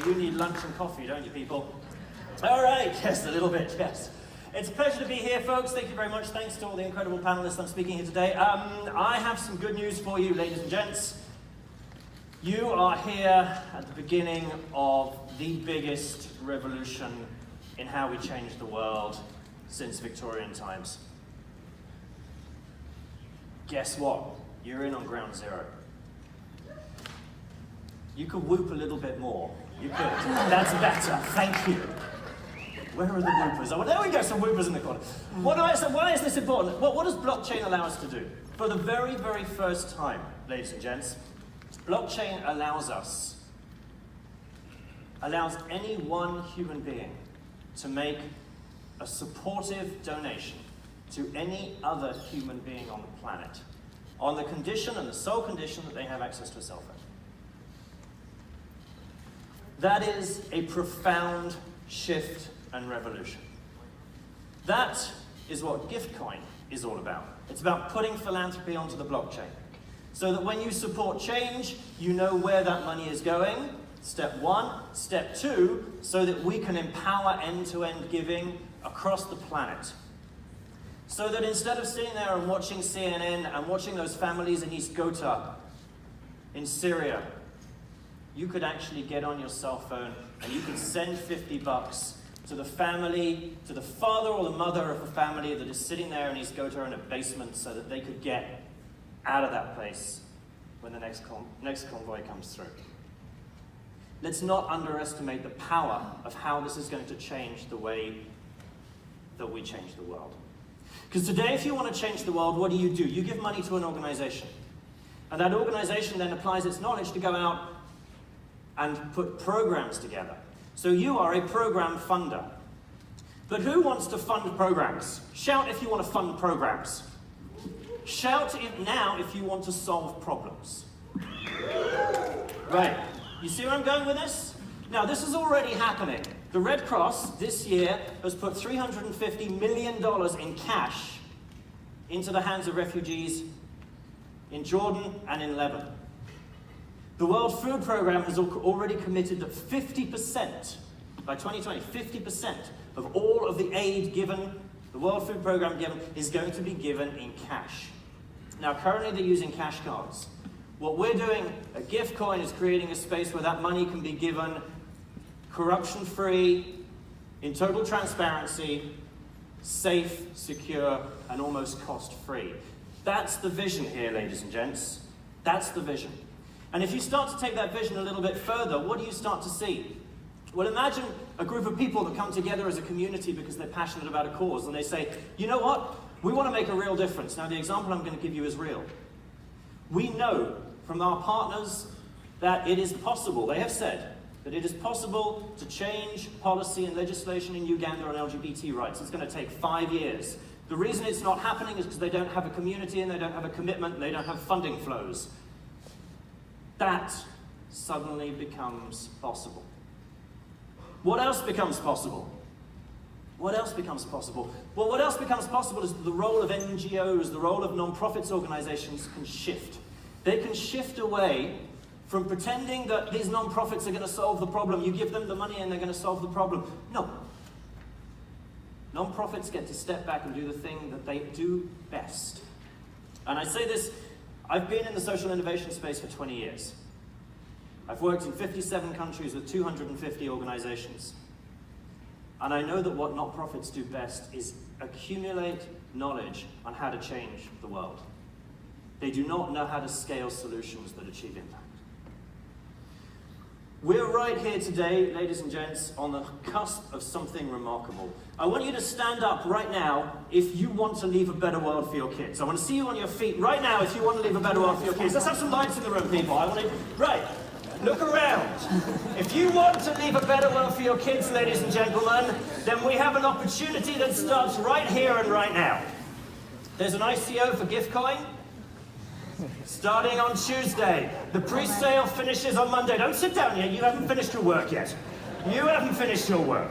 You need lunch and coffee, don't you, people? All right, yes, a little bit, yes. It's a pleasure to be here, folks. Thank you very much. Thanks to all the incredible panelists I'm speaking here today. I have some good news for you, ladies and gents. You are here at the beginning of the biggest revolution in how we change the world since Victorian times. Guess what? You're in on ground zero. You could whoop a little bit more. You could. That's better. Thank you. Where are the whoopers? Oh, there we go, some whoopers in the corner. Why is this important? What does blockchain allow us to do? For the very, very first time, ladies and gents, blockchain allows any one human being to make a supportive donation to any other human being on the planet, on the condition and the sole condition that they have access to a cell phone. That is a profound shift and revolution. That is what Giftcoin is all about. It's about putting philanthropy onto the blockchain, so that when you support change, you know where that money is going, step one. Step two, so that we can empower end-to-end giving across the planet. So that instead of sitting there and watching CNN and watching those families in East Ghouta, in Syria, you could actually get on your cell phone and you could send $50 to the family, to the father or the mother of a family that is sitting there in East Ghouta in a basement, so that they could get out of that place when the next convoy comes through. Let's not underestimate the power of how this is going to change the way that we change the world. Because today, if you want to change the world, what do? You give money to an organization. And that organization then applies its knowledge to go out and put programs together. So you are a program funder. But who wants to fund programs? Shout if you want to fund programs. Shout it now if you want to solve problems. Right. You see where I'm going with this? Now, this is already happening. The Red Cross this year has put $350 million in cash into the hands of refugees in Jordan and in Lebanon. The World Food Programme has already committed that 50%, by 2020, 50% of all of the aid given, the World Food Programme given, is going to be given in cash. Now, currently they're using cash cards. What we're doing at Giftcoin is creating a space where that money can be given corruption-free, in total transparency, safe, secure, and almost cost-free. That's the vision here, ladies and gents. That's the vision. And if you start to take that vision a little bit further, what do you start to see? Well, imagine a group of people that come together as a community because they're passionate about a cause, and they say, you know what? We want to make a real difference. Now, the example I'm going to give you is real. We know from our partners that it is possible, they have said, that it is possible to change policy and legislation in Uganda on LGBT rights. It's going to take 5 years. The reason it's not happening is because they don't have a community and they don't have a commitment and they don't have funding flows. That suddenly becomes possible. What else becomes possible? What else becomes possible? Well, what else becomes possible is the role of NGOs, the role of non-profits organizations can shift. They can shift away from pretending that these non-profits are going to solve the problem. You give them the money and they're going to solve the problem. No. Non-profits get to step back and do the thing that they do best. And I say this, I've been in the social innovation space for 20 years. I've worked in 57 countries with 250 organizations. And I know that what non-profits do best is accumulate knowledge on how to change the world. They do not know how to scale solutions that achieve impact. We're right here today, ladies and gents, on the cusp of something remarkable. I want you to stand up right now if you want to leave a better world for your kids. I want to see you on your feet right now if you want to leave a better world for your kids. Let's have some lights in the room, people. Right. Look around. If you want to leave a better world for your kids, ladies and gentlemen, then we have an opportunity that starts right here and right now. There's an ICO for Giftcoin. Starting on Tuesday. The pre-sale finishes on Monday. Don't sit down yet. You haven't finished your work yet. You haven't finished your work.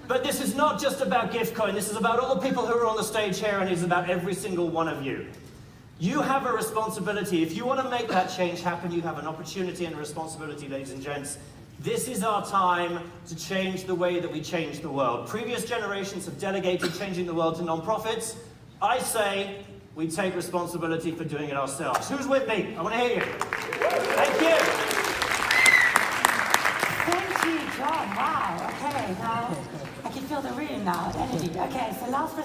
But this is not just about Giftcoin. This is about all the people who are on the stage here, and it's about every single one of you. You have a responsibility. If you want to make that change happen, you have an opportunity and a responsibility, ladies and gents. This is our time to change the way that we change the world. Previous generations have delegated changing the world to non-profits. I say we take responsibility for doing it ourselves. Who's with me? I want to hear you. Thank you. Thank you, John. Wow. Okay, now I can feel the room now, energy. Okay, so last